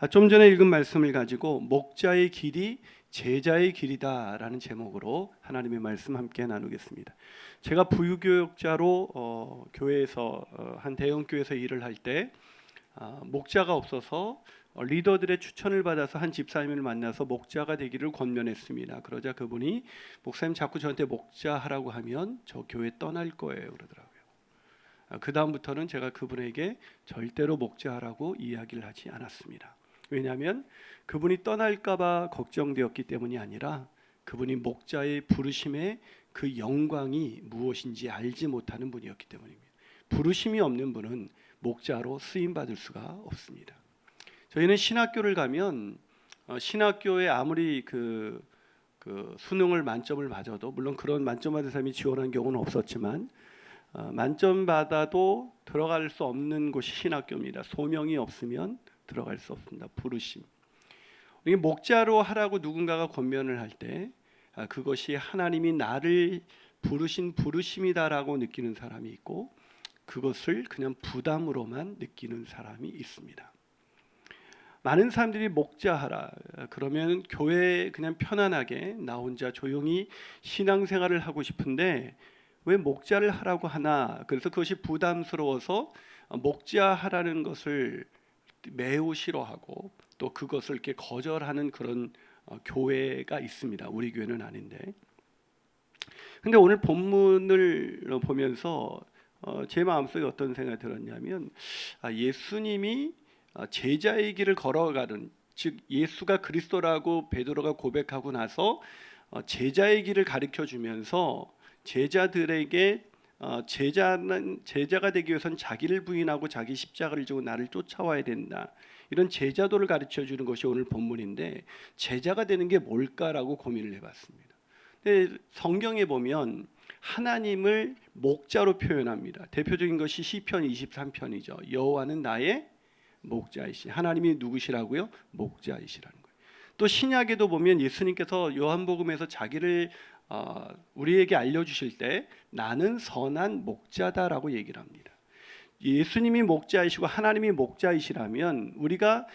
좀 전에 읽은 말씀을 가지고 목자의 길이 제자의 길이다라는 제목으로 하나님의 말씀 함께 나누겠습니다. 제가 부유교육자로 교회에서 한 대형 교회에서 일을 할 때 목자가 없어서 리더들의 추천을 받아서 한 집사님을 만나서 목자가 되기를 권면했습니다. 그러자 그분이 목사님 자꾸 저한테 목자하라고 하면 저 교회 떠날 거예요 그러더라고요. 그 다음부터는 제가 그분에게 절대로 목자하라고 이야기를 하지 않았습니다. 왜냐하면 그분이 떠날까봐 걱정되었기 때문이 아니라 그분이 목자의 부르심의 그 영광이 무엇인지 알지 못하는 분이었기 때문입니다. 부르심이 없는 분은 목자로 쓰임받을 수가 없습니다. 저희는 신학교를 가면 신학교에 아무리 그 수능을 만점을 맞아도, 물론 그런 만점 받은 사람이 지원한 경우는 없었지만 만점 받아도 들어갈 수 없는 곳이 신학교입니다. 소명이 없으면 들어갈 수 없습니다. 부르심. 우리 목자로 하라고 누군가가 권면을 할 때 그것이 하나님이 나를 부르신 부르심이다라고 느끼는 사람이 있고, 그것을 그냥 부담으로만 느끼는 사람이 있습니다. 많은 사람들이 목자하라 그러면 교회에 그냥 편안하게 나 혼자 조용히 신앙생활을 하고 싶은데 왜 목자를 하라고 하나, 그래서 그것이 부담스러워서 목자하라는 것을 매우 싫어하고 또 그것을 이렇게 거절하는 그런 교회가 있습니다. 우리 교회는 아닌데. 근데 오늘 본문을 보면서 제 마음속에 어떤 생각이 들었냐면 예수님이 제자의 길을 걸어가는, 즉 예수가 그리스도라고 베드로가 고백하고 나서 제자의 길을 가르쳐 주면서 제자들에게 제자가 되기 위해서는 자기를 부인하고 자기 십자가를 지고 나를 쫓아와야 된다, 이런 제자도를 가르쳐 주는 것이 오늘 본문인데, 제자가 되는 게 뭘까라고 고민을 해봤습니다. 근데 성경에 보면 하나님을 목자로 표현합니다. 대표적인 것이 시편 23편이죠. 여호와는 나의 목자이시. 하나님이 누구시라고요? 목자이시라는 거예요. 또 신약에도 보면 예수님께서 요한복음에서 자기를 우리에게 알려주실 때 나는 선한 목자다라고 얘기를 합니다. 예수님이 목자이시고 하나님이 목자이시라면 우리가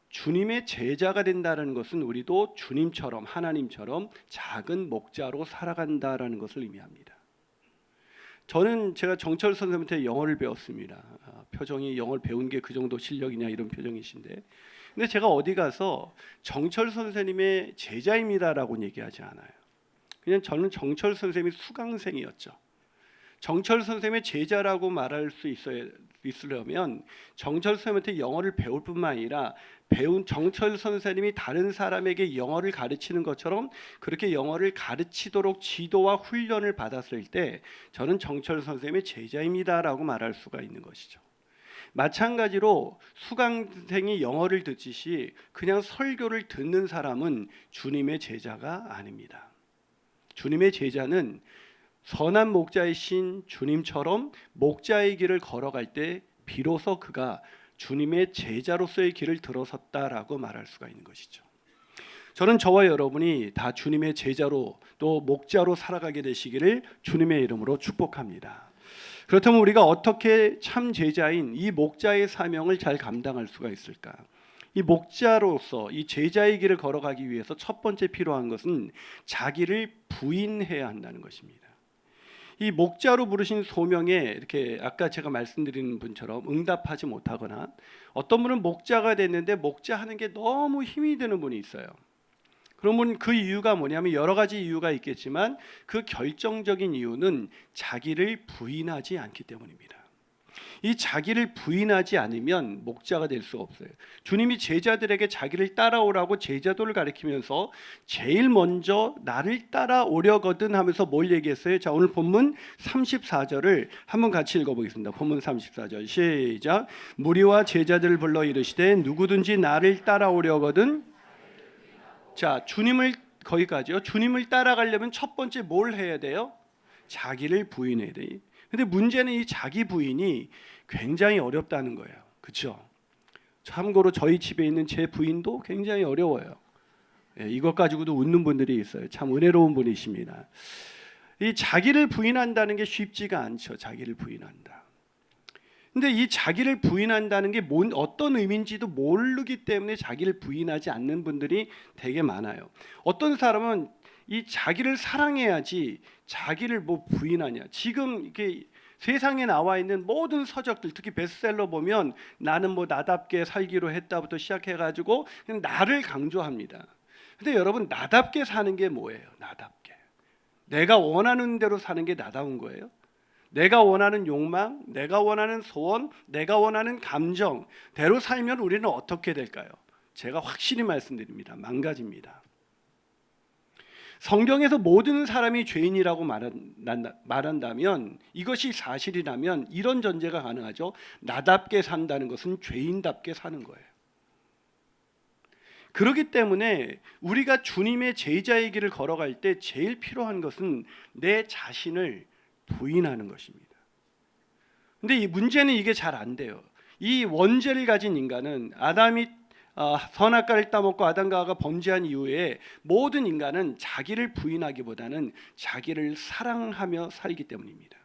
주님의 제자가 된다는 것은 우리도 주님처럼 하나님처럼 작은 목자로 살아간다라는 것을 의미합니다. 제가 정철 선생님한테 영어를 배웠습니다. 표정이 영어를 배운 게 그 정도 실력이냐 이런 표정이신데, 근데 제가 어디 가서 정철 선생님의 제자입니다라고 얘기하지 않아요. 그냥 저는 정철 선생님이 수강생이었죠. 정철 선생님의 제자라고 말할 수 있으려면 정철 선생님한테 영어를 배울 뿐만 아니라 배운 정철 선생님이 다른 사람에게 영어를 가르치는 것처럼 그렇게 영어를 가르치도록 지도와 훈련을 받았을 때 저는 정철 선생님의 제자입니다라고 말할 수가 있는 것이죠. 마찬가지로 수강생이 영어를 듣듯이 그냥 설교를 듣는 사람은 주님의 제자가 아닙니다. 주님의 제자는 선한 목자이신 주님처럼 목자의 길을 걸어갈 때 비로소 그가 주님의 제자로서의 길을 들어섰다라고 말할 수가 있는 것이죠. 저는 저와 여러분이 다 주님의 제자로 또 목자로 살아가게 되시기를 주님의 이름으로 축복합니다. 그렇다면 우리가 어떻게 참 제자인 이 목자의 사명을 잘 감당할 수가 있을까? 이 목자로서 이 제자의 길을 걸어가기 위해서 첫 번째 필요한 것은 자기를 부인해야 한다는 것입니다. 이 목자로 부르신 소명에 이렇게 아까 제가 말씀드린 분처럼 응답하지 못하거나, 어떤 분은 목자가 됐는데 목자하는 게 너무 힘이 드는 분이 있어요. 그러면 그 이유가 뭐냐면 여러 가지 이유가 있겠지만 그 결정적인 이유는 자기를 부인하지 않기 때문입니다. 이 자기를 부인하지 않으면 목자가 될 수 없어요. 주님이 제자들에게 자기를 따라오라고 제자도를 가르치면서 제일 먼저 나를 따라오려거든 하면서 뭘 얘기했어요? 자, 오늘 본문 34절을 한번 같이 읽어보겠습니다. 본문 34절 시작. 무리와 제자들을 불러 이르시되 누구든지 나를 따라오려거든. 자, 거기까지요. 주님을 따라가려면 첫 번째 뭘 해야 돼요? 자기를 부인해야 돼요. 근데 문제는 이 자기 부인이 굉장히 어렵다는 거예요. 그렇죠? 참고로 저희 집에 있는 제 부인도 굉장히 어려워요. 이것 가지고도 웃는 분들이 있어요. 참 은혜로운 분이십니다. 이 자기를 부인한다는 게 쉽지가 않죠. 자기를 부인한다. 근데 이 자기를 부인한다는 게 어떤 의미인지도 모르기 때문에 자기를 부인하지 않는 분들이 되게 많아요. 어떤 사람은 이 자기를 사랑해야지 자기를 뭐 부인하냐. 지금 이렇게 세상에 나와 있는 모든 서적들, 특히 베스트셀러 보면 나는 뭐 나답게 살기로 했다부터 시작해가지고 그냥 나를 강조합니다. 근데 여러분, 나답게 사는 게 뭐예요? 나답게. 내가 원하는 대로 사는 게 나다운 거예요? 내가 원하는 욕망, 내가 원하는 소원, 내가 원하는 감정대로 살면 우리는 어떻게 될까요? 제가 확실히 말씀드립니다. 망가집니다. 성경에서 모든 사람이 죄인이라고 말한다면, 이것이 사실이라면 이런 전제가 가능하죠. 나답게 산다는 것은 죄인답게 사는 거예요. 그렇기 때문에 우리가 주님의 제자의 길을 걸어갈 때 제일 필요한 것은 내 자신을 부인하는 것입니다. 근데 이 문제는 이게 잘 안 돼요. 이 원죄를 가진 인간은 아담이 선악과를 따먹고 아담과 하와가 범죄한 이후에 모든 인간은 자기를 부인하기보다는 자기를 사랑하며 살기 때문입니다.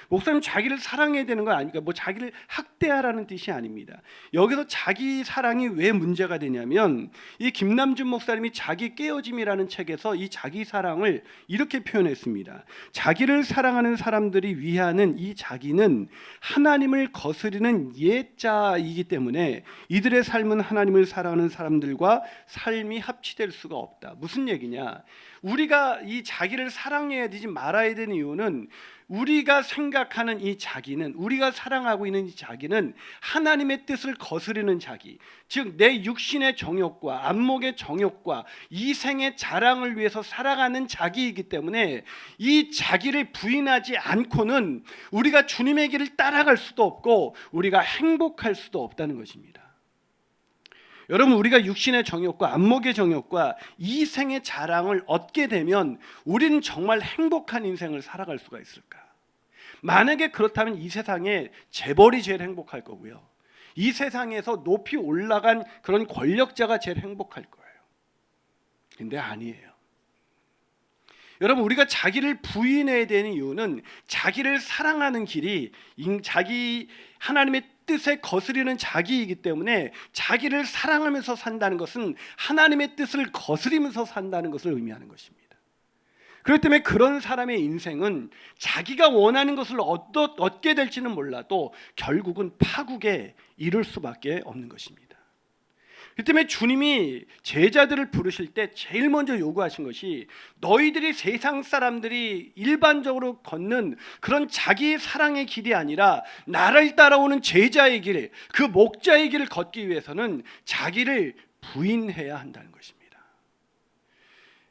목사님, 자기를 사랑해야 되는 건 아니니까 뭐 자기를 학대하라는 뜻이 아닙니다. 여기서 자기 사랑이 왜 문제가 되냐면, 이 김남준 목사님이 자기 깨어짐이라는 책에서 이 자기 사랑을 이렇게 표현했습니다. 자기를 사랑하는 사람들이 위하는 이 자기는 하나님을 거스르는 옛자이기 때문에 이들의 삶은 하나님을 사랑하는 사람들과 삶이 합치될 수가 없다. 무슨 얘기냐? 우리가 이 자기를 사랑해야 되지 말아야 되는 이유는, 우리가 생각하는 이 자기는, 우리가 사랑하고 있는 이 자기는 하나님의 뜻을 거스르는 자기, 즉 내 육신의 정욕과 안목의 정욕과 이생의 자랑을 위해서 살아가는 자기이기 때문에 이 자기를 부인하지 않고는 우리가 주님의 길을 따라갈 수도 없고 우리가 행복할 수도 없다는 것입니다. 여러분, 우리가 육신의 정욕과 안목의 정욕과 이생의 자랑을 얻게 되면 우리는 정말 행복한 인생을 살아갈 수가 있을까? 만약에 그렇다면 이 세상에 재벌이 제일 행복할 거고요, 이 세상에서 높이 올라간 그런 권력자가 제일 행복할 거예요. 근데 아니에요. 여러분, 우리가 자기를 부인해야 되는 이유는 자기를 사랑하는 길이 자기 하나님의 뜻에 거스르는 자기이기 때문에, 자기를 사랑하면서 산다는 것은 하나님의 뜻을 거스리면서 산다는 것을 의미하는 것입니다. 그렇기 때문에 그런 사람의 인생은 자기가 원하는 것을 얻게 될지는 몰라도 결국은 파국에 이를 수밖에 없는 것입니다. 그 때문에 주님이 제자들을 부르실 때 제일 먼저 요구하신 것이, 너희들이 세상 사람들이 일반적으로 걷는 그런 자기 사랑의 길이 아니라 나를 따라오는 제자의 길, 그 목자의 길을 걷기 위해서는 자기를 부인해야 한다는 것입니다.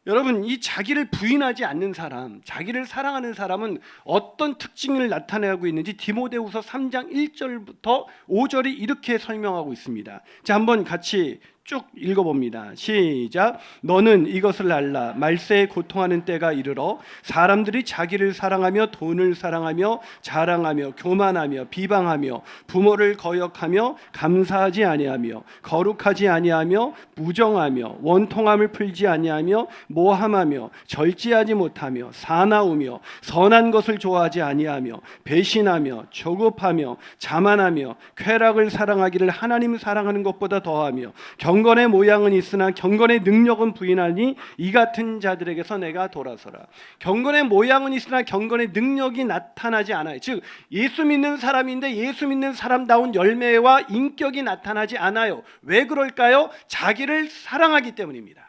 여러분, 이 자기를 부인하지 않는 사람, 자기를 사랑하는 사람은 어떤 특징을 나타내고 있는지 디모데후서 3장 1절부터 5절이 이렇게 설명하고 있습니다. 자, 한번 같이 쭉 읽어봅니다. 시작. 너는 이것을 알라. 말세에 고통하는 때가 이르러 사람들이 자기를 사랑하며 돈을 사랑하며 자랑하며 교만하며 비방하며 부모를 거역하며 감사하지 아니하며 거룩하지 아니하며 무정하며 원통함을 풀지 아니하며 모함하며 절제하지 못하며 사나우며 선한 것을 좋아하지 아니하며 배신하며 조급하며 자만하며 쾌락을 사랑하기를 하나님 사랑하는 것보다 더하며 경건의 모양은 있으나 경건의 능력은 부인하니 이 같은 자들에게서 내가 돌아서라. 경건의 모양은 있으나 경건의 능력이 나타나지 않아요. 즉 예수 믿는 사람인데 예수 믿는 사람다운 열매와 인격이 나타나지 않아요. 왜 그럴까요? 자기를 사랑하기 때문입니다.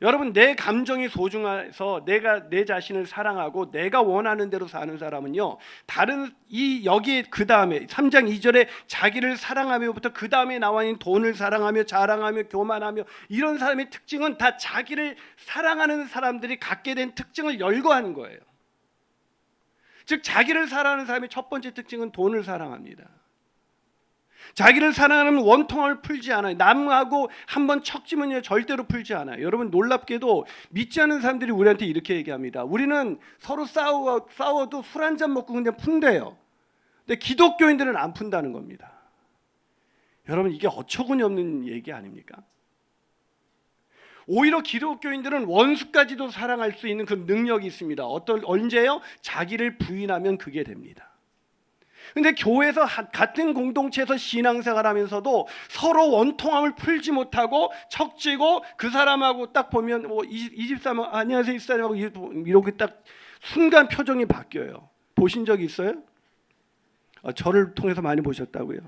여러분, 내 감정이 소중해서 내가 내 자신을 사랑하고 내가 원하는 대로 사는 사람은요, 여기 그 다음에 3장 2절에 자기를 사랑하며부터 그 다음에 나와 있는 돈을 사랑하며 자랑하며 교만하며, 이런 사람의 특징은 다 자기를 사랑하는 사람들이 갖게 된 특징을 열거하는 거예요. 즉 자기를 사랑하는 사람의 첫 번째 특징은 돈을 사랑합니다. 자기를 사랑하는 원통함을 풀지 않아요. 남하고 한번 척지면요 절대로 풀지 않아요. 여러분, 놀랍게도 믿지 않는 사람들이 우리한테 이렇게 얘기합니다. 우리는 서로 싸워도 술 한잔 먹고 그냥 푼대요. 근데 기독교인들은 안 푼다는 겁니다. 여러분, 이게 어처구니 없는 얘기 아닙니까? 오히려 기독교인들은 원수까지도 사랑할 수 있는 그 능력이 있습니다. 언제요? 자기를 부인하면 그게 됩니다. 근데 교회에서 같은 공동체에서 신앙생활하면서도 서로 원통함을 풀지 못하고 척지고 그 사람하고 딱 보면 이 집사람 안녕하세요 집사님하고 이렇게 딱 순간 표정이 바뀌어요. 보신 적 있어요? 저를 통해서 많이 보셨다고요?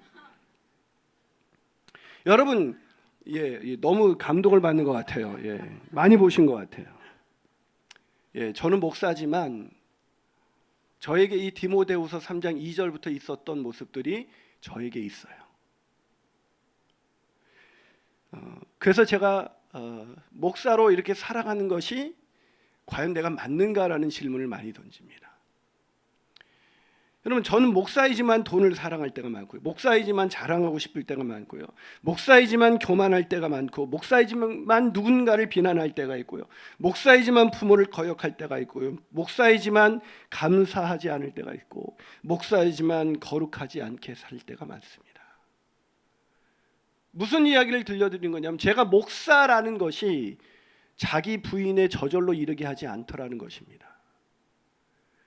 여러분, 너무 감동을 받는 것 같아요. 많이 보신 것 같아요. 저는 목사지만 저에게 이 디모데후서 3장 2절부터 있었던 모습들이 저에게 있어요. 그래서 제가 목사로 이렇게 살아가는 것이 과연 내가 맞는가라는 질문을 많이 던집니다. 여러분, 저는 목사이지만 돈을 사랑할 때가 많고요, 목사이지만 자랑하고 싶을 때가 많고요, 목사이지만 교만할 때가 많고, 목사이지만 누군가를 비난할 때가 있고요, 목사이지만 부모를 거역할 때가 있고요, 목사이지만 감사하지 않을 때가 있고, 목사이지만 거룩하지 않게 살 때가 많습니다. 무슨 이야기를 들려드린 거냐면, 제가 목사라는 것이 자기 부인의 저절로 이르게 하지 않더라는 것입니다.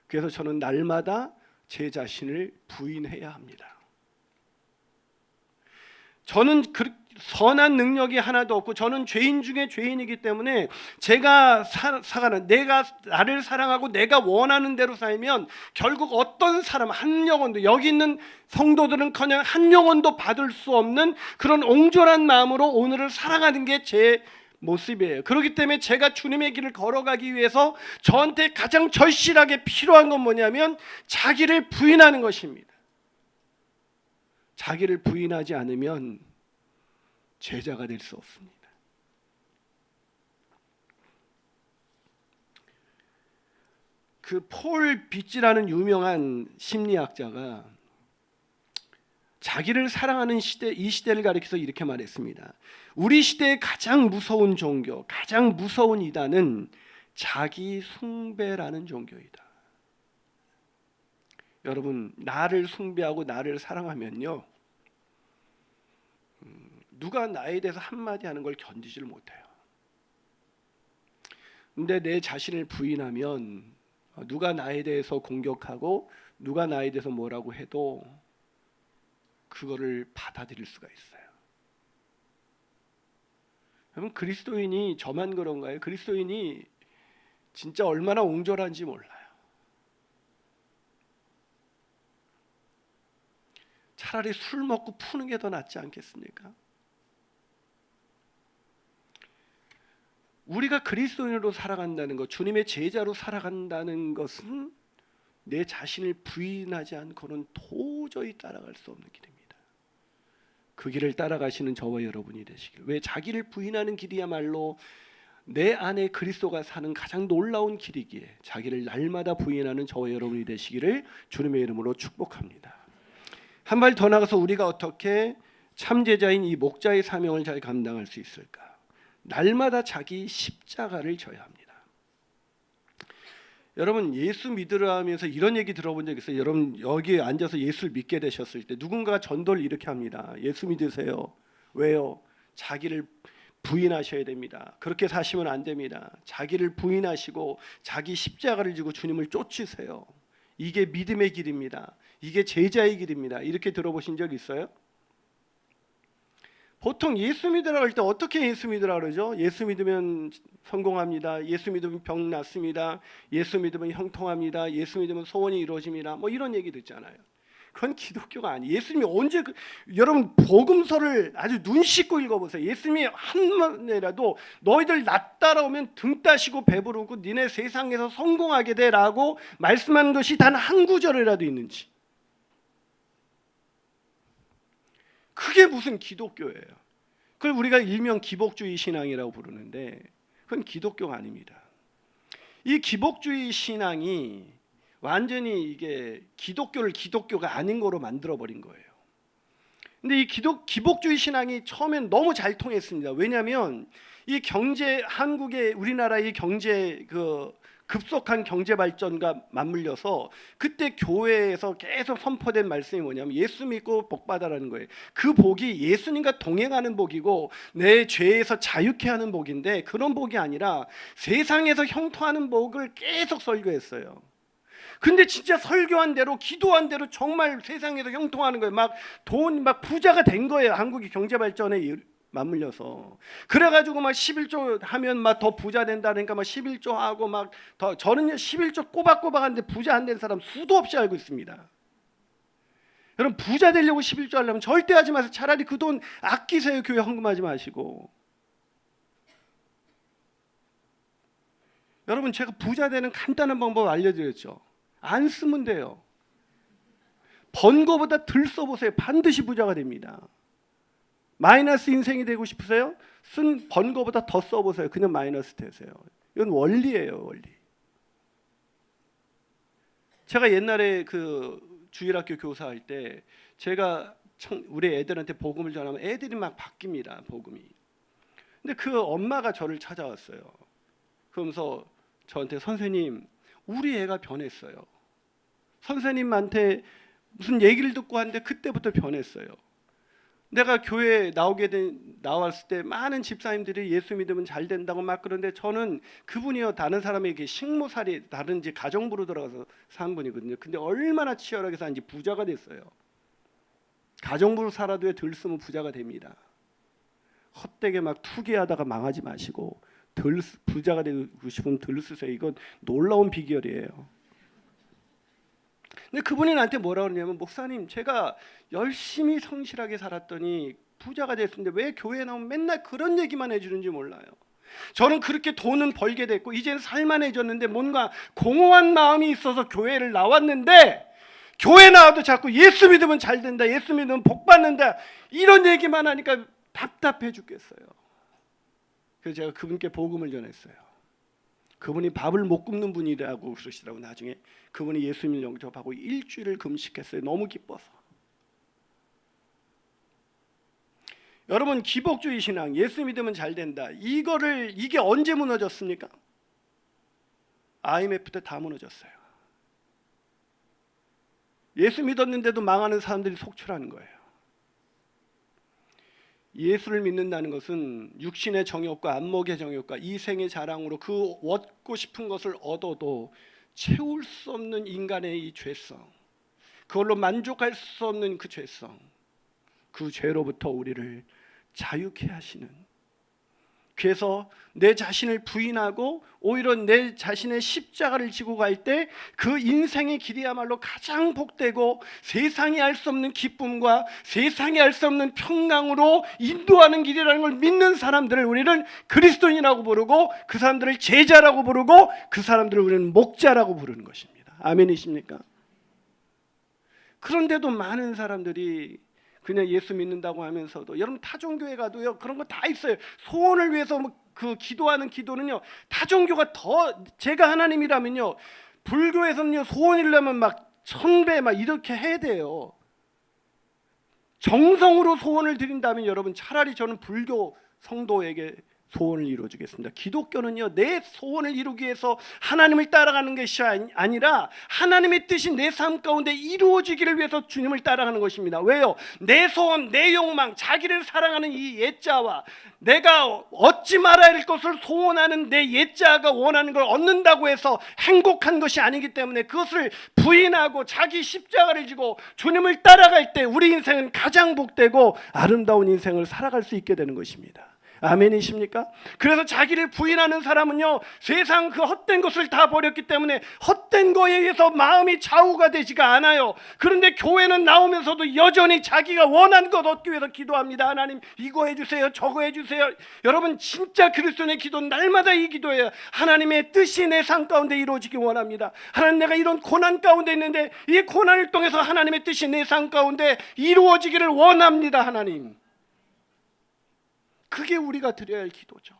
그래서 저는 날마다 제 자신을 부인해야 합니다. 저는 선한 능력이 하나도 없고, 저는 죄인 중에 죄인이기 때문에 제가 내가 나를 사랑하고 내가 원하는 대로 살면 결국 어떤 사람 한 영혼도, 여기 있는 성도들은커녕 한 영혼도 받을 수 없는 그런 옹졸한 마음으로 오늘을 살아가는 게 제 모습이에요. 그렇기 때문에 제가 주님의 길을 걸어가기 위해서 저한테 가장 절실하게 필요한 건 뭐냐면 자기를 부인하는 것입니다. 자기를 부인하지 않으면 제자가 될 수 없습니다. 그 폴 비치라는 유명한 심리학자가 자기를 사랑하는 시대, 이 시대를 가리켜서 이렇게 말했습니다. 우리 시대의 가장 무서운 종교, 가장 무서운 이단은 자기 숭배라는 종교이다. 여러분, 나를 숭배하고 나를 사랑하면요, 누가 나에 대해서 한마디 하는 걸 견디지를 못해요. 근데 내 자신을 부인하면 누가 나에 대해서 공격하고 누가 나에 대해서 뭐라고 해도 그거를 받아들일 수가 있어요. 여러분, 그리스도인이 저만 그런가요? 그리스도인이 진짜 얼마나 옹졸한지 몰라요. 차라리 술 먹고 푸는 게 더 낫지 않겠습니까? 우리가 그리스도인으로 살아간다는 것, 주님의 제자로 살아간다는 것은 내 자신을 부인하지 않고는 도저히 따라갈 수 없는 길입니다. 그 길을 따라가시는 저와 여러분이 되시길. 왜? 자기를 부인하는 길이야말로 내 안에 그리스도가 사는 가장 놀라운 길이기에 자기를 날마다 부인하는 저와 여러분이 되시기를 주님의 이름으로 축복합니다. 한 발 더 나가서 우리가 어떻게 참제자인 이 목자의 사명을 잘 감당할 수 있을까? 날마다 자기 십자가를 져야 합니다. 여러분, 예수 믿으라 하면서 이런 얘기 들어본 적 있어요? 여러분, 여기 앉아서 예수를 믿게 되셨을 때 누군가가 전도를 이렇게 합니다. 예수 믿으세요. 왜요? 자기를 부인하셔야 됩니다. 그렇게 사시면 안 됩니다. 자기를 부인하시고 자기 십자가를 지고 주님을 쫓으세요. 이게 믿음의 길입니다. 이게 제자의 길입니다. 이렇게 들어보신 적 있어요? 보통 예수 믿으라 할 때 어떻게 예수 믿으라 그러죠? 예수 믿으면 성공합니다. 예수 믿으면 병 낫습니다. 예수 믿으면 형통합니다. 예수 믿으면 소원이 이루어집니다. 뭐 이런 얘기 듣잖아요. 그건 기독교가 아니에요. 예수님이 언제 여러분 복음서를 아주 눈 씻고 읽어보세요. 예수님이 한 번이라도 너희들 나 따라오면 등 따시고 배부르고 니네 세상에서 성공하게 되라고 말씀한 것이 단 한 구절이라도 있는지. 그게 무슨 기독교예요? 그걸 우리가 일명 기복주의 신앙이라고 부르는데 그건 기독교가 아닙니다. 이 기복주의 신앙이 완전히 이게 기독교를 기독교가 아닌 거로 만들어버린 거예요. 근데 이 기복주의 신앙이 처음엔 너무 잘 통했습니다. 왜냐하면 이 한국의 우리나라의 경제 급속한 경제 발전과 맞물려서 그때 교회에서 계속 선포된 말씀이 뭐냐면 예수 믿고 복 받아라는 거예요. 그 복이 예수님과 동행하는 복이고 내 죄에서 자유케 하는 복인데 그런 복이 아니라 세상에서 형통하는 복을 계속 설교했어요. 근데 진짜 설교한 대로 기도한 대로 정말 세상에서 형통하는 거예요. 막 돈 막 부자가 된 거예요. 한국이 경제 발전에 맞물려서. 그래가지고 막 11조 하면 막 더 부자 된다니까 막 11조 하고 막 더, 저는 11조 꼬박꼬박 하는데 부자 안 된 사람 수도 없이 알고 있습니다. 여러분 부자 되려고 11조 하려면 절대 하지 마세요. 차라리 그 돈 아끼세요. 교회 헌금하지 마시고. 여러분 제가 부자 되는 간단한 방법 알려드렸죠. 안 쓰면 돼요. 번 거보다 덜 써보세요. 반드시 부자가 됩니다. 마이너스 인생이 되고 싶으세요? 번 거보다 더 써보세요. 그냥 마이너스 되세요. 이건 원리예요, 원리. 제가 옛날에 그 주일학교 교사할 때 제가 우리 애들한테 복음을 전하면 애들이 막 바뀝니다. 복음이. 근데 그 엄마가 저를 찾아왔어요. 그러면서 저한테 선생님, 우리 애가 변했어요. 선생님한테 무슨 얘기를 듣고 하는데 그때부터 변했어요. 내가 교회에 나왔을 때 많은 집사님들이 예수 믿으면 잘 된다고 막 그러는데 저는 그분이요 다른 사람에게 식모살이 다른지 가정부로 들어가서 산 분이거든요. 근데 얼마나 치열하게 사는지 부자가 됐어요. 가정부로 살아도 덜 쓰면 부자가 됩니다. 헛되게 막 투기하다가 망하지 마시고 부자가 되고 싶으면 덜 쓰세요. 이건 놀라운 비결이에요. 근데 그분이 나한테 뭐라 그러냐면 목사님 제가 열심히 성실하게 살았더니 부자가 됐는데 왜 교회에 나오면 맨날 그런 얘기만 해주는지 몰라요. 저는 그렇게 돈은 벌게 됐고 이제는 살만해졌는데 뭔가 공허한 마음이 있어서 교회를 나왔는데 교회 나와도 자꾸 예수 믿으면 잘 된다, 예수 믿으면 복 받는다 이런 얘기만 하니까 답답해 죽겠어요. 그래서 제가 그분께 복음을 전했어요. 그분이 밥을 못 굶는 분이라고 그러시더라고. 나중에 그분이 예수님을 영접하고 일주일을 금식했어요. 너무 기뻐서. 여러분 기복주의 신앙, 예수 믿으면 잘 된다. 이게 언제 무너졌습니까? IMF 때 다 무너졌어요. 예수 믿었는데도 망하는 사람들이 속출하는 거예요. 예수를 믿는다는 것은 육신의 정욕과 안목의 정욕과 이생의 자랑으로 그 얻고 싶은 것을 얻어도 채울 수 없는 인간의 이 죄성, 그걸로 만족할 수 없는 그 죄성, 그 죄로부터 우리를 자유케 하시는, 그래서 내 자신을 부인하고 오히려 내 자신의 십자가를 지고 갈 때 그 인생의 길이야말로 가장 복되고 세상이 알 수 없는 기쁨과 세상이 알 수 없는 평강으로 인도하는 길이라는 걸 믿는 사람들을 우리는 그리스도인이라고 부르고 그 사람들을 제자라고 부르고 그 사람들을 우리는 목자라고 부르는 것입니다. 아멘이십니까? 그런데도 많은 사람들이 그냥 예수 믿는다고 하면서도, 여러분 타종교회 가도요 그런 거 다 있어요. 소원을 위해서 그 기도하는 기도는요, 타종교가 더, 제가 하나님이라면요 불교에서는요 소원 이루려면 막 1000배 막 이렇게 해야 돼요. 정성으로 소원을 드린다면 여러분 차라리 저는 불교 성도에게 소원을 이루어주겠습니다. 기독교는요 내 소원을 이루기 위해서 하나님을 따라가는 것이 아니라 하나님의 뜻이 내 삶 가운데 이루어지기를 위해서 주님을 따라가는 것입니다. 왜요? 내 소원, 내 욕망, 자기를 사랑하는 이 옛자와 내가 얻지 말아야 할 것을 소원하는 내 옛자가 원하는 걸 얻는다고 해서 행복한 것이 아니기 때문에 그것을 부인하고 자기 십자가를 지고 주님을 따라갈 때 우리 인생은 가장 복되고 아름다운 인생을 살아갈 수 있게 되는 것입니다. 아멘이십니까? 그래서 자기를 부인하는 사람은요 세상 그 헛된 것을 다 버렸기 때문에 헛된 거에 의해서 마음이 좌우가 되지가 않아요. 그런데 교회는 나오면서도 여전히 자기가 원하는 것 얻기 위해서 기도합니다. 하나님 이거 해주세요, 저거 해주세요. 여러분 진짜 그리스도인의 기도는 날마다 이 기도예요. 하나님의 뜻이 내 삶 가운데 이루어지기 원합니다. 하나님 내가 이런 고난 가운데 있는데 이 고난을 통해서 하나님의 뜻이 내 삶 가운데 이루어지기를 원합니다. 하나님, 그게 우리가 드려야 할 기도죠.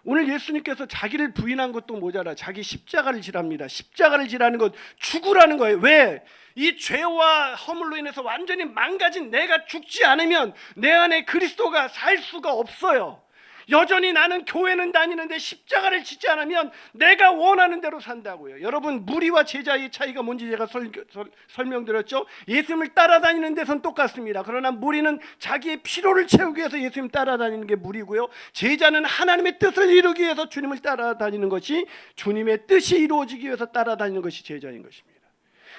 오늘 예수님께서 자기를 부인한 것도 모자라 자기 십자가를 지랍니다. 십자가를 지라는 것 죽으라는 거예요. 왜? 이 죄와 허물로 인해서 완전히 망가진 내가 죽지 않으면 내 안에 그리스도가 살 수가 없어요. 여전히 나는 교회는 다니는데 십자가를 지지 않으면 내가 원하는 대로 산다고요. 여러분, 무리와 제자의 차이가 뭔지 제가 설명드렸죠. 예수님을 따라다니는 데선 똑같습니다. 그러나 무리는 자기의 피로를 채우기 위해서 예수님 따라다니는 게 무리고요, 제자는 하나님의 뜻을 이루기 위해서 주님을 따라다니는 것이, 주님의 뜻이 이루어지기 위해서 따라다니는 것이 제자인 것입니다.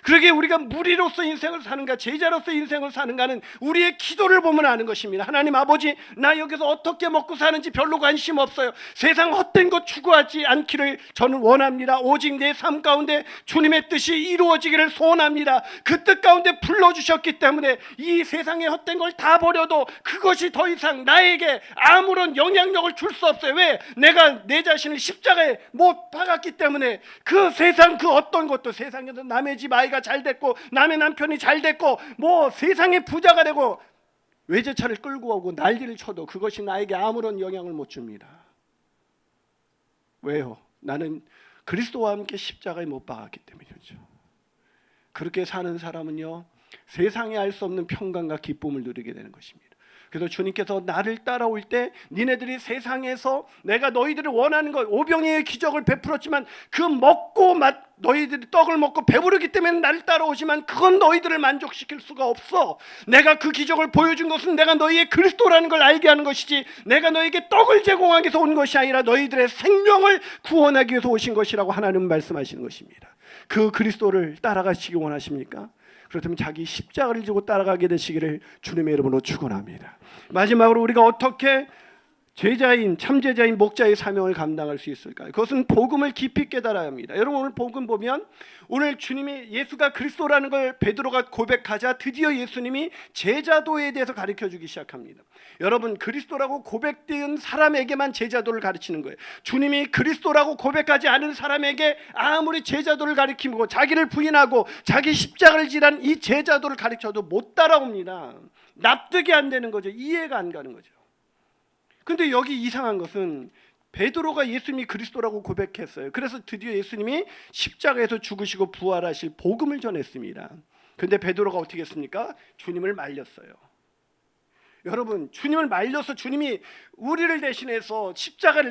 그러기에 우리가 무리로서 인생을 사는가 제자로서 인생을 사는가는 우리의 기도를 보면 아는 것입니다. 하나님 아버지, 나 여기서 어떻게 먹고 사는지 별로 관심 없어요. 세상 헛된 것 추구하지 않기를 저는 원합니다. 오직 내 삶 가운데 주님의 뜻이 이루어지기를 소원합니다. 그 뜻 가운데 불러주셨기 때문에 이 세상의 헛된 걸 다 버려도 그것이 더 이상 나에게 아무런 영향력을 줄 수 없어요. 왜? 내가 내 자신을 십자가에 못 박았기 때문에. 그 세상 그 어떤 것도, 세상에서 남의 집 아이가 잘 됐고 남의 남편이 잘 됐고 뭐 세상의 부자가 되고 외제차를 끌고 오고 난리를 쳐도 그것이 나에게 아무런 영향을 못 줍니다. 왜요? 나는 그리스도와 함께 십자가에 못 박았기 때문이죠. 그렇게 사는 사람은요, 세상에 알 수 없는 평강과 기쁨을 누리게 되는 것입니다. 그래서 주님께서 나를 따라올 때 니네들이 세상에서 내가 너희들이 원하는 것, 오병이의 기적을 베풀었지만 그 먹고 너희들이 떡을 먹고 배부르기 때문에 나를 따라오지만 그건 너희들을 만족시킬 수가 없어. 내가 그 기적을 보여준 것은 내가 너희의 그리스도라는 걸 알게 하는 것이지, 내가 너희에게 떡을 제공하기 위해서 온 것이 아니라 너희들의 생명을 구원하기 위해서 오신 것이라고 하나님은 말씀하시는 것입니다. 그 그리스도를 따라가시기 원하십니까? 그렇다면 자기 십자가를 지고 따라가게 되시기를 주님의 이름으로 축원합니다. 마지막으로 우리가 어떻게 제자인, 참제자인 목자의 사명을 감당할 수 있을까요? 그것은 복음을 깊이 깨달아야 합니다. 여러분, 오늘 복음 보면 오늘 주님이 예수가 그리스도라는 걸 베드로가 고백하자 드디어 예수님이 제자도에 대해서 가르쳐주기 시작합니다. 여러분, 그리스도라고 고백된 사람에게만 제자도를 가르치는 거예요. 주님이 그리스도라고 고백하지 않은 사람에게 아무리 제자도를 가르치고 자기를 부인하고 자기 십자가를 지란 이 제자도를 가르쳐도 못 따라옵니다. 납득이 안 되는 거죠. 이해가 안 가는 거죠. 근데 여기 이상한 것은 베드로가 예수님이 그리스도라고 고백했어요. 그래서 드디어 예수님이 십자가에서 죽으시고 부활하실 복음을 전했습니다. 근데 베드로가 어떻게 했습니까? 주님을 말렸어요. 여러분, 주님을 말려서 주님이 우리를 대신해서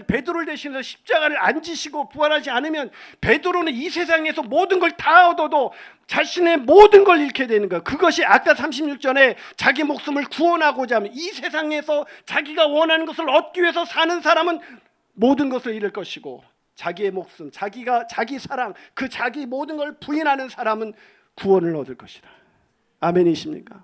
베드로를 대신해서 십자가를 안 지시고 부활하지 않으면 베드로는 이 세상에서 모든 걸 다 얻어도 자신의 모든 걸 잃게 되는 거예요. 그것이 아까 36절에 자기 목숨을 구원하고자 하면, 이 세상에서 자기가 원하는 것을 얻기 위해서 사는 사람은 모든 것을 잃을 것이고, 자기의 목숨, 자기 사랑, 그 자기 모든 걸 부인하는 사람은 구원을 얻을 것이다. 아멘이십니까?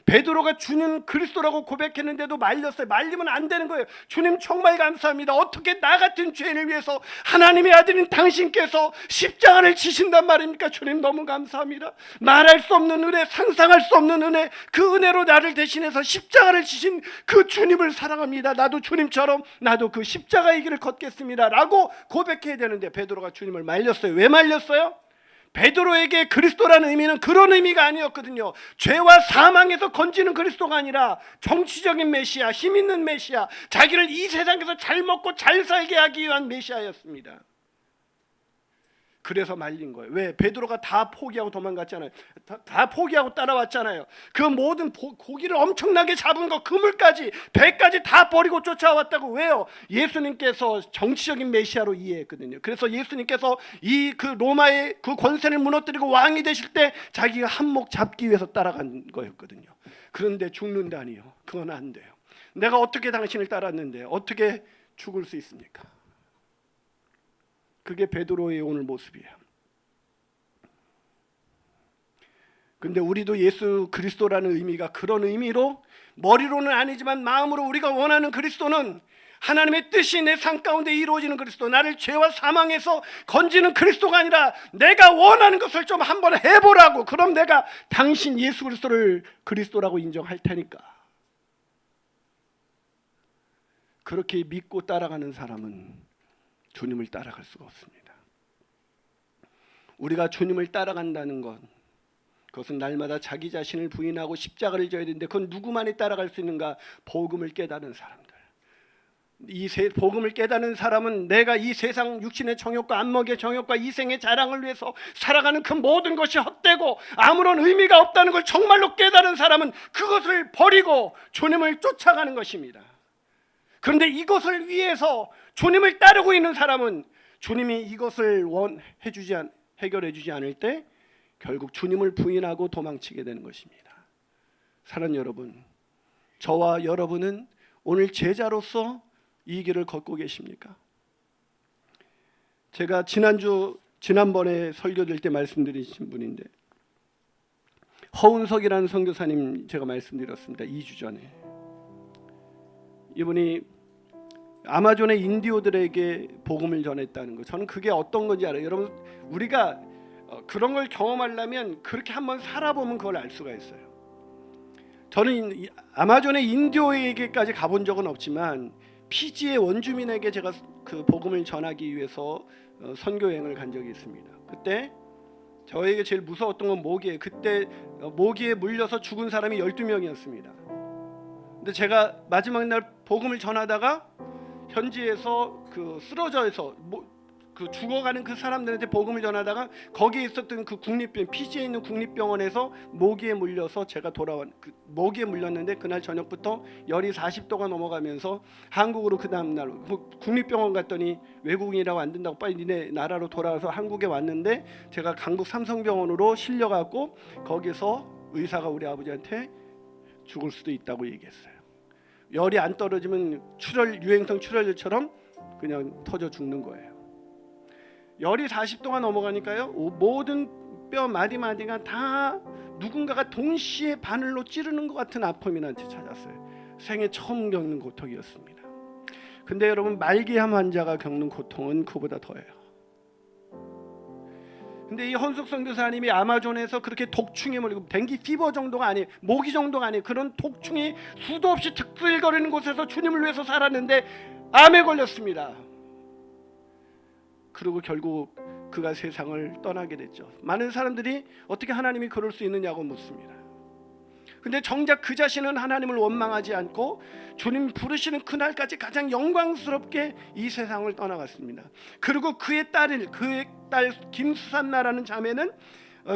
베드로가 주님 그리스도라고 고백했는데도 말렸어요. 말리면 안 되는 거예요. 주님 정말 감사합니다. 어떻게 나 같은 죄인을 위해서 하나님의 아들인 당신께서 십자가를 지신단 말입니까? 주님 너무 감사합니다. 말할 수 없는 은혜, 상상할 수 없는 은혜, 그 은혜로 나를 대신해서 십자가를 지신 그 주님을 사랑합니다. 나도 주님처럼 나도 그 십자가의 길을 걷겠습니다 라고 고백해야 되는데 베드로가 주님을 말렸어요. 왜 말렸어요? 베드로에게 그리스도라는 의미는 그런 의미가 아니었거든요. 죄와 사망에서 건지는 그리스도가 아니라 정치적인 메시아, 힘 있는 메시아, 자기를 이 세상에서 잘 먹고 잘 살게 하기 위한 메시아였습니다. 그래서 말린 거예요. 왜? 베드로가 다 포기하고 도망갔잖아요. 다 포기하고 따라왔잖아요. 그 모든 고기를 엄청나게 잡은 거, 그물까지, 배까지 다 버리고 쫓아왔다고. 왜요? 예수님께서 정치적인 메시아로 이해했거든요. 그래서 예수님께서 그 로마의 그 권세를 무너뜨리고 왕이 되실 때 자기가 한몫 잡기 위해서 따라간 거였거든요. 그런데 죽는다니요. 그건 안 돼요. 내가 어떻게 당신을 따랐는데 어떻게 죽을 수 있습니까? 그게 베드로의 오늘 모습이에요. 근데 우리도 예수 그리스도라는 의미가 그런 의미로, 머리로는 아니지만 마음으로 우리가 원하는 그리스도는 하나님의 뜻이 내 삶 가운데 이루어지는 그리스도, 나를 죄와 사망에서 건지는 그리스도가 아니라 내가 원하는 것을 좀 한번 해보라고, 그럼 내가 당신 예수 그리스도를 그리스도라고 인정할 테니까. 그렇게 믿고 따라가는 사람은 주님을 따라갈 수가 없습니다. 우리가 주님을 따라간다는 것, 그것은 날마다 자기 자신을 부인하고 십자가를 져야 되는데, 그건 누구만이 따라갈 수 있는가? 복음을 깨닫는 사람들. 복음을 깨닫는 사람은 내가 이 세상 육신의 정욕과 안목의 정욕과 이생의 자랑을 위해서 살아가는 그 모든 것이 헛되고 아무런 의미가 없다는 걸 정말로 깨달은 사람은 그것을 버리고 주님을 쫓아가는 것입니다. 그런데 이것을 위해서 주님을 따르고 있는 사람은 주님이 이것을 해결해 주지 않을 때 결국 주님을 부인하고 도망치게 되는 것입니다. 사랑하는 여러분, 저와 여러분은 오늘 제자로서 이 길을 걷고 계십니까? 제가 지난번에 설교될 때 말씀드리신 분인데, 허운석이라는 선교사님 제가 말씀드렸습니다. 2주 전에. 이분이 아마존의 인디오들에게 복음을 전했다는 거, 저는 그게 어떤 건지 알아요. 여러분, 우리가 그런 걸 경험하려면 그렇게 한번 살아보면 그걸 알 수가 있어요. 저는 아마존의 인디오에게까지 가본 적은 없지만 피지의 원주민에게 제가 그 복음을 전하기 위해서 선교여행을 간 적이 있습니다. 그때 저에게 제일 무서웠던 건 모기에, 그때 모기에 물려서 죽은 사람이 12명이었습니다. 근데 제가 마지막 날 복음을 전하다가 현지에서 쓰러져서 죽어가는 그 사람들한테 복음을 전하다가 거기에 있었던 그 피지에 있는 국립병원에서 모기에 물려서 제가 모기에 물렸는데 그날 저녁부터 열이 40도가 넘어가면서 한국으로 그 다음날 국립병원 갔더니 외국인이라고 안 된다고 빨리 니네 나라로 돌아와서 한국에 왔는데, 제가 강북 삼성병원으로 실려갖고 거기서 의사가 우리 아버지한테 죽을 수도 있다고 얘기했어요. 열이 안 떨어지면 유행성 출혈처럼 그냥 터져 죽는 거예요. 열이 40도가 넘어가니까요, 모든 뼈 마디마디가 다 누군가가 동시에 바늘로 찌르는 것 같은 아픔이 나한테 찾았어요. 생애 처음 겪는 고통이었습니다. 근데 여러분, 말기암 환자가 겪는 고통은 그보다 더해요. 근데 이 헌숙 선교사님이 아마존에서 그렇게 독충에 몰리고, 댕기 피버 정도가 아니에요, 모기 정도가 아니에요, 그런 독충이 수도 없이 특들거리는 곳에서 주님을 위해서 살았는데 암에 걸렸습니다. 그리고 결국 그가 세상을 떠나게 됐죠. 많은 사람들이 어떻게 하나님이 그럴 수 있느냐고 묻습니다. 근데 정작 그 자신은 하나님을 원망하지 않고 주님 부르시는 그날까지 가장 영광스럽게 이 세상을 떠나갔습니다. 그리고 그의 딸 김수산나라는 자매는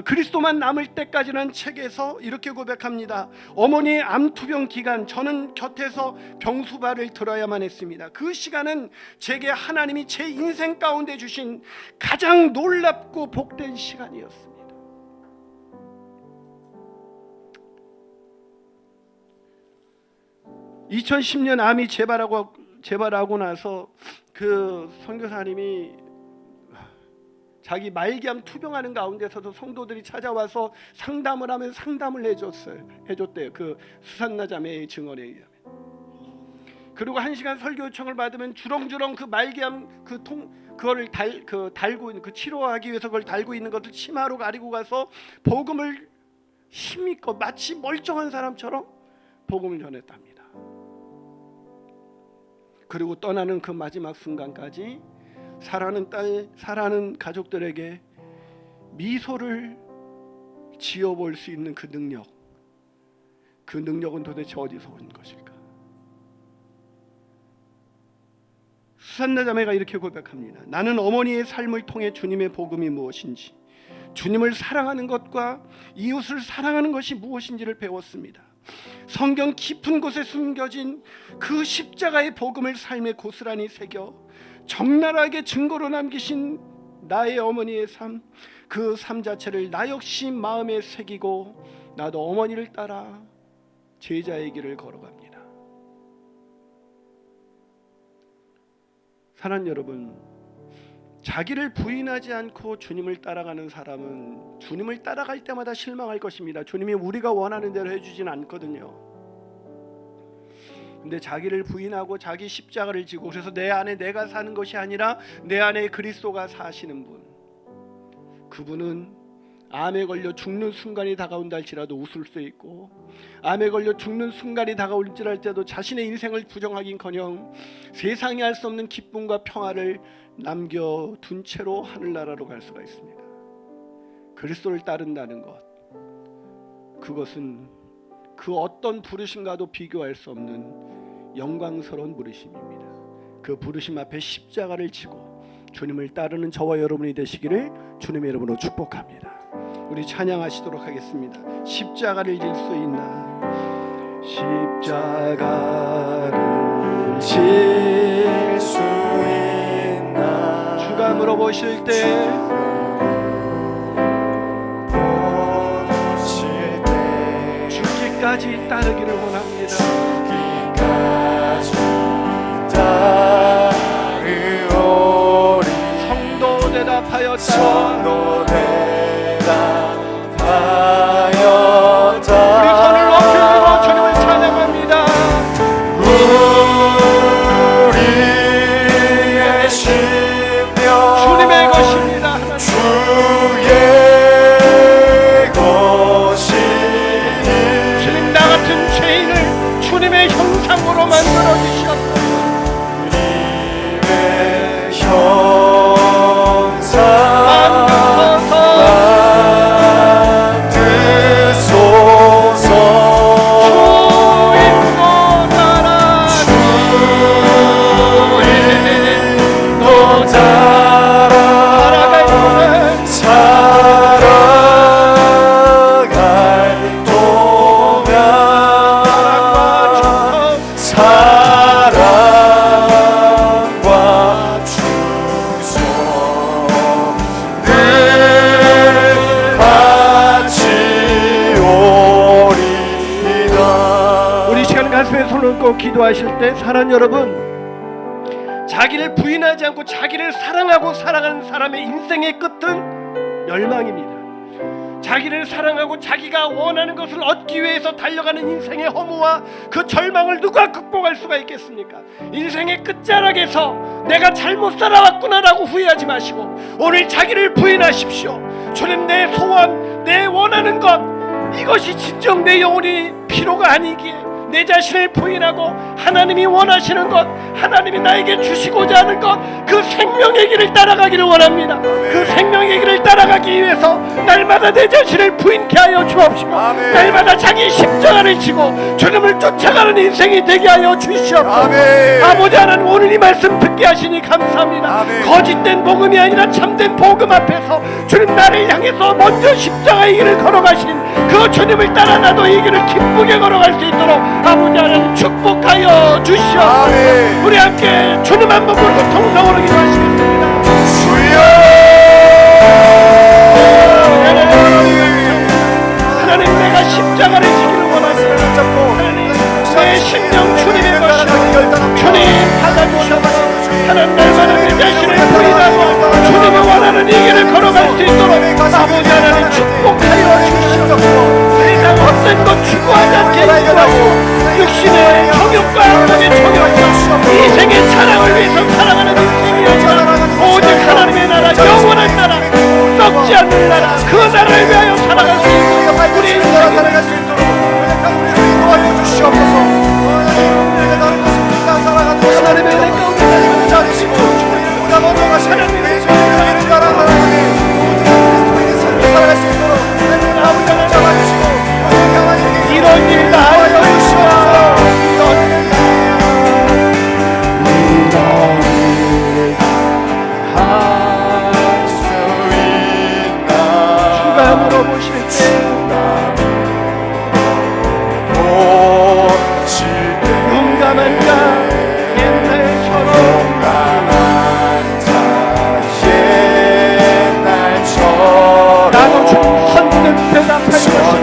그리스도만 남을 때까지는 책에서 이렇게 고백합니다. 어머니의 암투병 기간, 저는 곁에서 병수발을 들어야만 했습니다. 그 시간은 제게 하나님이 제 인생 가운데 주신 가장 놀랍고 복된 시간이었습니다. 2010년 암이 재발하고 나서 그 선교사님이 자기 말기암 투병하는 가운데서도 성도들이 찾아와서 상담을 하면 상담을 해줬대요. 그 수산나 자매의 증언에 의하면. 그리고 1시간 설교 요청을 받으면 주렁주렁 그 말기암 그거를 달고 있는, 그 치료하기 위해서 그걸 달고 있는 것을 치마로 가리고 가서 복음을 힘있고 마치 멀쩡한 사람처럼 복음을 전했답니다. 그리고 떠나는 그 마지막 순간까지 사랑하는 딸, 사랑하는 가족들에게 미소를 지어볼 수 있는 그 능력은 도대체 어디서 온 것일까? 수산나 자매가 이렇게 고백합니다. 나는 어머니의 삶을 통해 주님의 복음이 무엇인지, 주님을 사랑하는 것과 이웃을 사랑하는 것이 무엇인지를 배웠습니다. 성경 깊은 곳에 숨겨진 그 십자가의 복음을 삶에 고스란히 새겨 적나라하게 증거로 남기신 나의 어머니의 삶, 그 삶 자체를 나 역시 마음에 새기고 나도 어머니를 따라 제자의 길을 걸어갑니다. 사랑하는 여러분, 자기를 부인하지 않고 주님을 따라가는 사람은 주님을 따라갈 때마다 실망할 것입니다. 주님이 우리가 원하는 대로 해주진 않거든요. 근데 자기를 부인하고 자기 십자가를 지고, 그래서 내 안에 내가 사는 것이 아니라 내 안에 그리스도가 사시는 분, 그분은 암에 걸려 죽는 순간이 다가온다 할지라도 웃을 수 있고, 암에 걸려 죽는 순간이 다가올지라도 자신의 인생을 부정하긴커녕 세상이 알 수 없는 기쁨과 평화를 남겨둔 채로 하늘나라로 갈 수가 있습니다. 그리스도를 따른다는 것, 그것은 그 어떤 부르심과도 비교할 수 없는 영광스러운 부르심입니다. 그 부르심 앞에 십자가를 지고 주님을 따르는 저와 여러분이 되시기를 주님의 이름으로 축복합니다. 우리 찬양하시도록 하겠습니다. 십자가를 질 수 있나, 십자가를 질 수 있나. 주가 물어보실 때 죽기까지 따르기를 원합니다. 죽기까지 따르오리. 성도 대답하였다. 성도 대답하였다. 우리 손을 높이 들어 주님을 찬양합니다. 우리의 심령 주님의 것입니다. 주의 것이니. 주님, 나 같은 죄인을 주님의 형상으로 만들어 주셨다. 주님의 형상 만드소서. 주인도 따라 살아갈 동안 사랑과 충성을 바치오리이다. 우리 시간 가슴에 손을 얹고 기도하실 때 사랑 여러분, 자기를 부인하지 않고 자기를 사랑하고 살아가는 사람의 인생의 끝은 멸망입니다. 자기를 사랑하고 자기가 원하는 것을 얻기 위해서 달려가는 인생의 허무와 그 절망을 누가 극복할 수가 있겠습니까? 인생의 끝자락에서 내가 잘못 살아왔구나라고 후회하지 마시고 오늘 자기를 부인하십시오. 주님, 내 소원, 내 원하는 것, 이것이 진정 내 영혼이 필요가 아니기에 내 자신을 부인하고 하나님이 원하시는 것, 하나님이 나에게 주시고자 하는 것, 그 생명의 길을 따라가기를 원합니다. 그 생명의 길을 따라가기 위해서 날마다 내 자신을 부인케 하여 주옵시고 날마다 자기 십자가를 지고 주님을 쫓아가는 인생이 되게 하여 주시옵소서. 아버지 하나님, 오늘 이 말씀 듣게 하시니 감사합니다. 거짓된 복음이 아니라 참된 복음 앞에서 주님 나를 향해서 먼저 십자가의 길을 걸어가신 그 주님을 따라 나도 이 길을 기쁘게 걸어갈 수 있도록 아버지 하나님 축복하여 주시옵소서. 우리 함께 주님 한번 부르고 통성으로 기도하시겠습니다. 주여. 하나님, 내가 십자가를 지기를 원하세요. 하나님, 내 심령 주님의 것이요 주님 받아주셔서 하나님 날마다 내 자신을 부인하고 주님이 원하는 이 길을 걸어갈 수 있도록 아버지 하나님 축복하여 주시옵소서. 세상 헛된 것 추구하지 않게 인도하시고 육신의 정욕과 악의 정욕과 이생의 자랑을 위해서 살아가는 인생이 아니라 오직 하나님의 나라, 영원한 나라, 썩지 않는 나라, 그 나라를 위하여 살아갈 수 있도록 우리 인생을 살아갈 수 있도록 우리를 인도하여 주시옵소서. 하나님의 내 가운데 자리시고 우리보다 먼저 가신 예수님의 길을 따라 하나님 살아갈 수 있도록 아버지 하나님 잡아주시고 이런 일 나하여 주시옵소서. 할수 있나. 주가 물어보실 때 용감한 자 옛날처럼 나도 좀 선뜻 대답할 것입니다.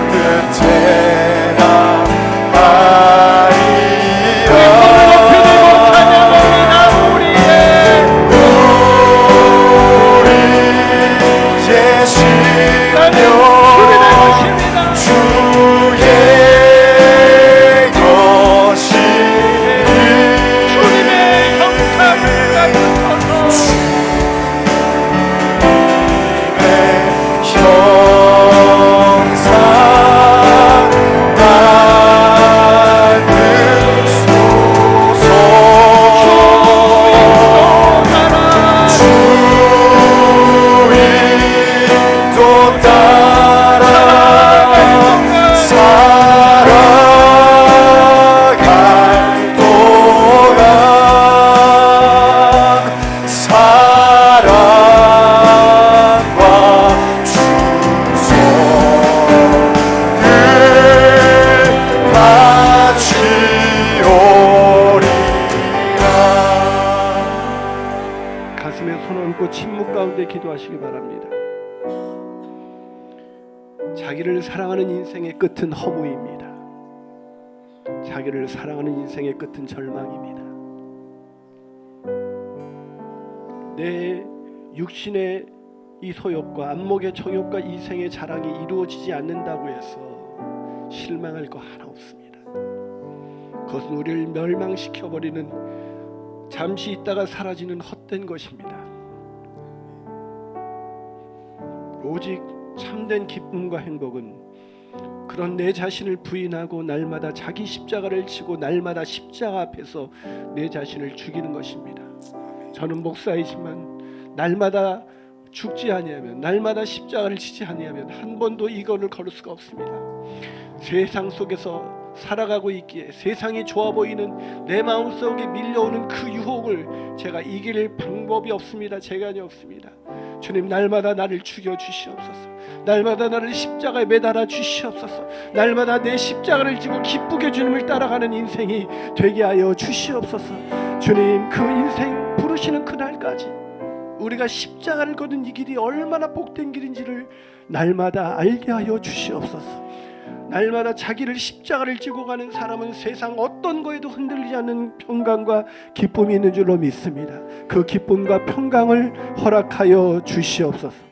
기억하시기 바랍니다. 자기를 사랑하는 인생의 끝은 허무입니다. 자기를 사랑하는 인생의 끝은 절망입니다. 내 육신의 이 소욕과 안목의 정욕과 이생의 자랑이 이루어지지 않는다고 해서 실망할 거 하나 없습니다. 그것은 우리를 멸망시켜버리는, 잠시 있다가 사라지는 헛된 것입니다. 오직 참된 기쁨과 행복은 그런 내 자신을 부인하고 날마다 자기 십자가를 지고 날마다 십자가 앞에서 내 자신을 죽이는 것입니다. 저는 목사이지만 날마다 죽지 아니하면, 날마다 십자가를 지지 아니하면 한 번도 이 걸을 걸을 수가 없습니다. 세상 속에서 살아가고 있기에 세상이 좋아 보이는 내 마음속에 밀려오는 그 유혹을 제가 이길 방법이 없습니다. 재간이 없습니다. 주님, 날마다 나를 죽여 주시옵소서. 날마다 나를 십자가에 매달아 주시옵소서. 날마다 내 십자가를 지고 기쁘게 주님을 따라가는 인생이 되게 하여 주시옵소서. 주님, 그 인생 부르시는 그날까지 우리가 십자가를 거는 이 길이 얼마나 복된 길인지를 날마다 알게 하여 주시옵소서. 날마다 자기를 십자가를 지고 가는 사람은 세상 어떤 거에도 흔들리지 않는 평강과 기쁨이 있는 줄로 믿습니다. 그 기쁨과 평강을 허락하여 주시옵소서.